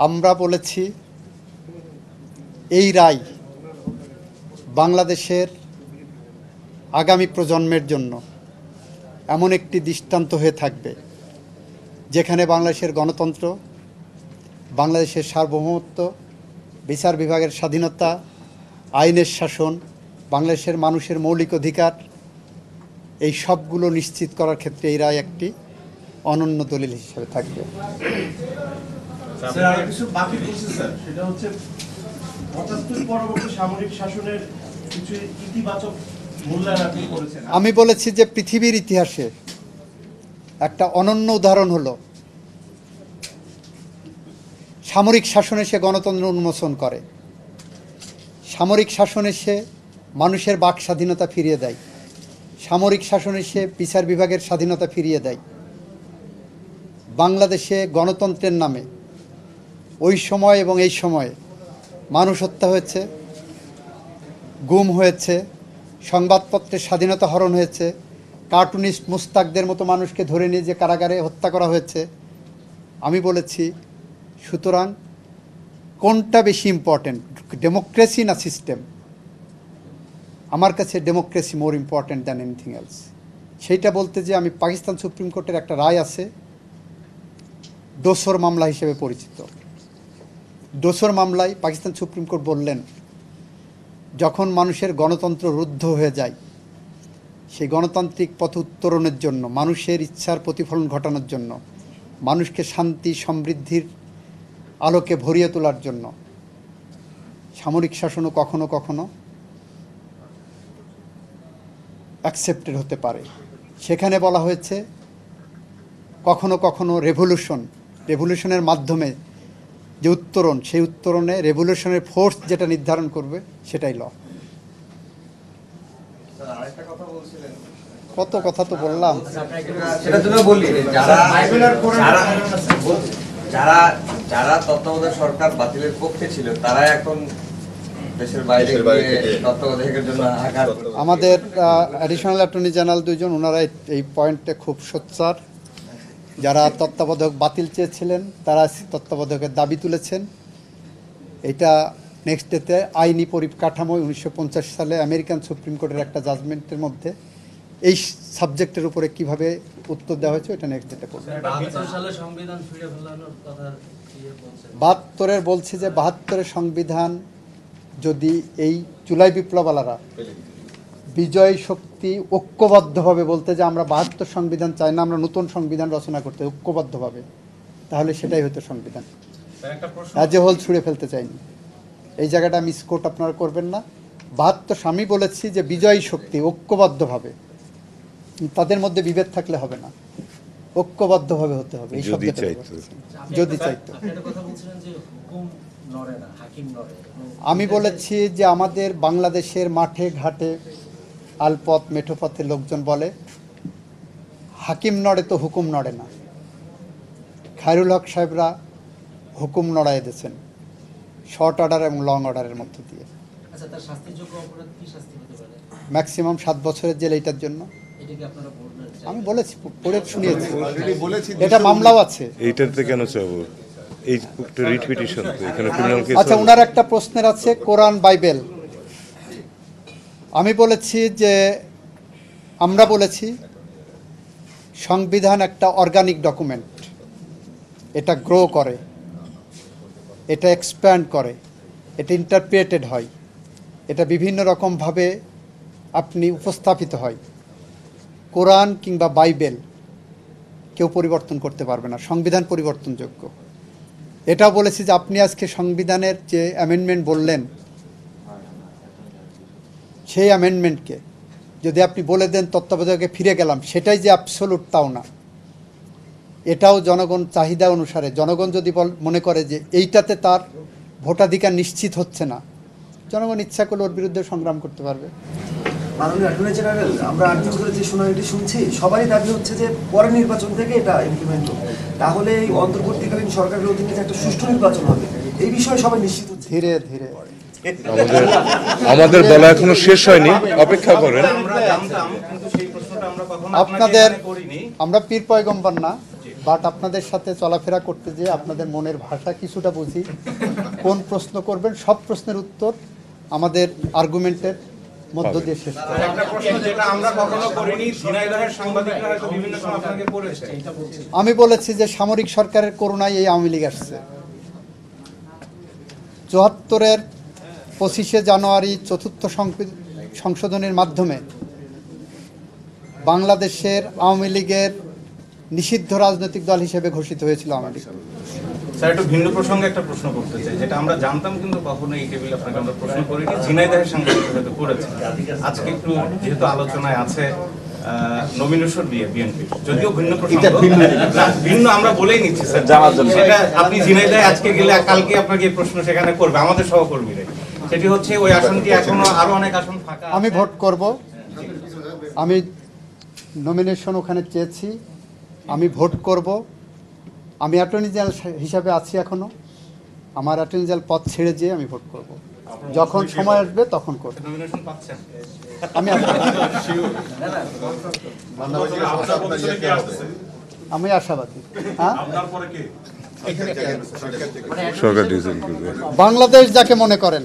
আমরা বলেছি এই রায় বাংলাদেশের আগামী প্রজন্মের জন্য এমন একটি দৃষ্টান্ত হয়ে থাকবে যেখানে বাংলাদেশের গণতন্ত্র, বাংলাদেশের সার্বভৌমত্ব, বিচার বিভাগের স্বাধীনতা, আইনের শাসন, বাংলাদেশের মানুষের মৌলিক অধিকার এই সবগুলো নিশ্চিত করার ক্ষেত্রে এই রায় একটি অনন্য দলিল হিসেবে থাকবে। আমি বলেছি যে পৃথিবীর ইতিহাসে একটা অনন্য উদাহরণ হলো সামরিক শাসনে সে গণতন্ত্র উন্মোচন করে, সামরিক শাসনে সে মানুষের বাক স্বাধীনতা ফিরিয়ে দেয়, সামরিক শাসনে সে বিচার বিভাগের স্বাধীনতা ফিরিয়ে দেয়। বাংলাদেশে গণতন্ত্রের নামে ওই সময় এবং এই সময়ে মানুষ হত্যা হয়েছে, গুম হয়েছে, সংবাদপত্রের স্বাধীনতা হরণ হয়েছে, কার্টুনিস্ট মুস্তাকদের মতো মানুষকে ধরে নিয়ে যে কারাগারে হত্যা করা হয়েছে। আমি বলেছি সুতরাং কোনটা বেশি ইম্পর্ট্যান্ট, ডেমোক্রেসি না সিস্টেম? আমার কাছে democracy more important than anything else. সেইটা বলতে যে আমি পাকিস্তান সুপ্রিম কোর্টের একটা রায় আছে দোসর মামলা হিসেবে পরিচিত। দোসর মামলায় পাকিস্তান সুপ্রিম কোর্ট বললেন যখন মানুষের গণতন্ত্র রুদ্ধ হয়ে যায়, সেই গণতান্ত্রিক পথ উত্তরণের জন্য, মানুষের ইচ্ছার প্রতিফলন ঘটানোর জন্য, মানুষকে শান্তি সমৃদ্ধির আলোকে ভরিয়ে তোলার জন্য সামরিক শাসনও কখনো কখনো অ্যাকসেপ্টেড হতে পারে। সেখানে বলা হয়েছে কখনো কখনো রেভলিউশনের মাধ্যমে যে উত্তরণ, সেই উত্তরণে রেভলিউশনের ফোর্স যেটা নির্ধারণ করবে সেটাই ল। কত কথা তো বললাম। যারা তত্ত্বাবধায়ক সরকার বাতিলের পক্ষে ছিল তারা এখন দেশের বাইরে তত্ত্বাবধায়কের জন্য হাহাকার। আমাদের অ্যাডিশনাল অ্যাটর্নি জেনারেল দুইজন, ওনারা এই পয়েন্টে খুব সোচ্চার। যারা তত্ত্বাবধায়ক বাতিল চেয়েছিলেন তারা তত্ত্বাবধায়কের দাবি তুলেছেন। এটা নেক্সট ডেতে আইনি পরিকাঠামো 1950 সালে আমেরিকান সুপ্রিম কোর্টের একটা জাজমেন্টের মধ্যে এই সাবজেক্টের উপরে কিভাবে উত্তর দেওয়া হয়েছে ওটা নেক্সট ডেটে করবে। 72-এর বলছে যে 72-এর সংবিধান যদি এই জুলাই বিপ্লবালারা বিজয় শক্তি ঐক্যবদ্ধভাবে বলতে যে আমরা 72 সংবিধান চাই না, আমরা নতুন সংবিধান রচনা করতে ঐক্যবদ্ধভাবে, তাহলে সেটাই হতো সংবিধান। অ্যাজ এ হোল ছুঁড়ে ফেলতে চাইনি। এই জায়গাটা মিসকোট আপনারা করবেন না। 72 আমি বলেছি যে বিজয়ী শক্তি ঐক্যবদ্ধভাবে, তাদের মধ্যে বিভেদ থাকলে হবে না, ঐক্যবদ্ধভাবে হতে হবে। এই শব্দটা যদি চাইতো। আমি বলেছি যে আমাদের বাংলাদেশের মাঠে ঘাটে আলপথ মেঠোপথে লোকজন বলে হাকিম নড়ে তো হুকুম নড়ে না। খায়রুল হক সাহেবরা হুকুম নড়াই দিয়েছেন শর্ট অর্ডার এবং লং অর্ডারের মধ্য দিয়ে। ম্যাক্সিমাম 7 বছরের জেল এইটার জন্য। আমি বলেছি, পড়ে শুনিয়েছি, এটা মামলাও আছে। এইটাতে কেন চাবো? এই রিট পিটিশন তো এখানে ক্রিমিনাল কেস। আচ্ছা, ওনার একটা প্রশ্নের আছে কোরআন বাইবেল। আমি বলেছি যে আমরা বলেছি সংবিধান একটা অর্গানিক ডকুমেন্ট, এটা গ্রো করে, এটা এক্সপ্যান্ড করে, এটা ইন্টারপ্রিটেড হয়, এটা বিভিন্ন রকমভাবে আপনি উপস্থাপিত হয়। কোরআন কিংবা বাইবেল কেউ পরিবর্তন করতে পারবে না, সংবিধান পরিবর্তনযোগ্য। এটাও বলেছি যে আপনি আজকে সংবিধানের যে অ্যামেন্ডমেন্ট বললেন, সেই অ্যামেন্ডমেন্টকে যদি আপনি বলে দেন তত্ত্বাবধায়কে ফিরে গেলাম, সেটাই যে অ্যাবসোলুট তাও না। এটাও জনগণ চাহিদা অনুসারে, জনগণ যদি মনে করে যে এইটাতে তার ভোটাধিকার নিশ্চিত হচ্ছে না, জনগণ ইচ্ছা করলে ওর বিরুদ্ধে সংগ্রাম করতে পারবে। মাননীয় অ্যাটর্নি জেনারেল, আমরা 8 দিন ধরে যে শুনানিটি শুনছি, সবারই দাবি হচ্ছে যে পরের নির্বাচন থেকে এটা ইমপ্লিমেন্ট হবে, তাহলে এই অন্তর্বর্তীকালীন সরকারের অধীনে যে একটা সুষ্ঠু নির্বাচন হবে, এই বিষয়ে সবাই নিশ্চিত হচ্ছে। ধীরে ধীরে আমাদের বলা এখনো শেষ হয়নি, অপেক্ষা করেন। আপনাদের, আমরা পীর পয়গম্বর না, বাট আপনাদের সাথে চলাফেরা করতে যেয়ে আপনাদের মনের ভাষা কিছুটা বুঝি। কোন প্রশ্ন করবেন সব প্রশ্নের উত্তর আমাদের আর্গুমেন্টের মধ্য দিয়ে শেষ করা। একটা প্রশ্ন যেটা আমরা কখনো করিনি, ঝিনাইদহের সাংবাদিকরা হয়তো বিভিন্ন সময় আপনাকে করেছে। আমি বলেছি যে সামরিক সরকারের করুণায় এই আওয়ামী লীগ আসছে। ৭৪-এর 25শে জানুয়ারি ৪র্থ সংশোধনের মাধ্যমে বাংলাদেশের আওয়ামী লীগের নিষিদ্ধ রাজনৈতিক দল হিসেবে ঘোষিত হয়েছিল আওয়ামী লীগ। স্যার, একটু ভিন্ন প্রসঙ্গে একটা প্রশ্ন করতে চাই, যেটা আমরা জানতাম কিন্তু কখনো এই টেবিলে আপনাকে আমরা প্রশ্ন করিনি। ঝিনাইদহের সাংবাদিকরা হয়তো করেছে। আজকে একটু যেহেতু আলোচনায় আছে নমিনেশন দিয়ে বিএনপি, যদিও ভিন্ন প্রসঙ্গ, না, ভিন্ন আমরা বলেই নিচ্ছি স্যার, সেটা আপনি ঝিনাইদহে আজকে গেলে কালকে আপনাকে এই প্রশ্ন সেখানে করবে আমাদের সহকর্মীরা। সেটি হচ্ছে ওই আসনটি এখনো আরো অনেক আসন ফাঁকা। আমি ভোট করব, আমি নমিনেশন ওখানে চেয়েছি, আমি ভোট করব। আমি অ্যাটর্নি জেনারেল হিসাবে আছি এখনো, আমার অ্যাটর্নি জেনারেল পদ ছেড়ে যেয়ে আমি ভোট করব। যখন সময় আসবে তখন করব। নমিনেশন পাচ্ছেন? আমি আমি আশাবাদী। হ্যাঁ, সরকার ডিসিশন করবে। বাংলাদেশ যাকে মনে করেন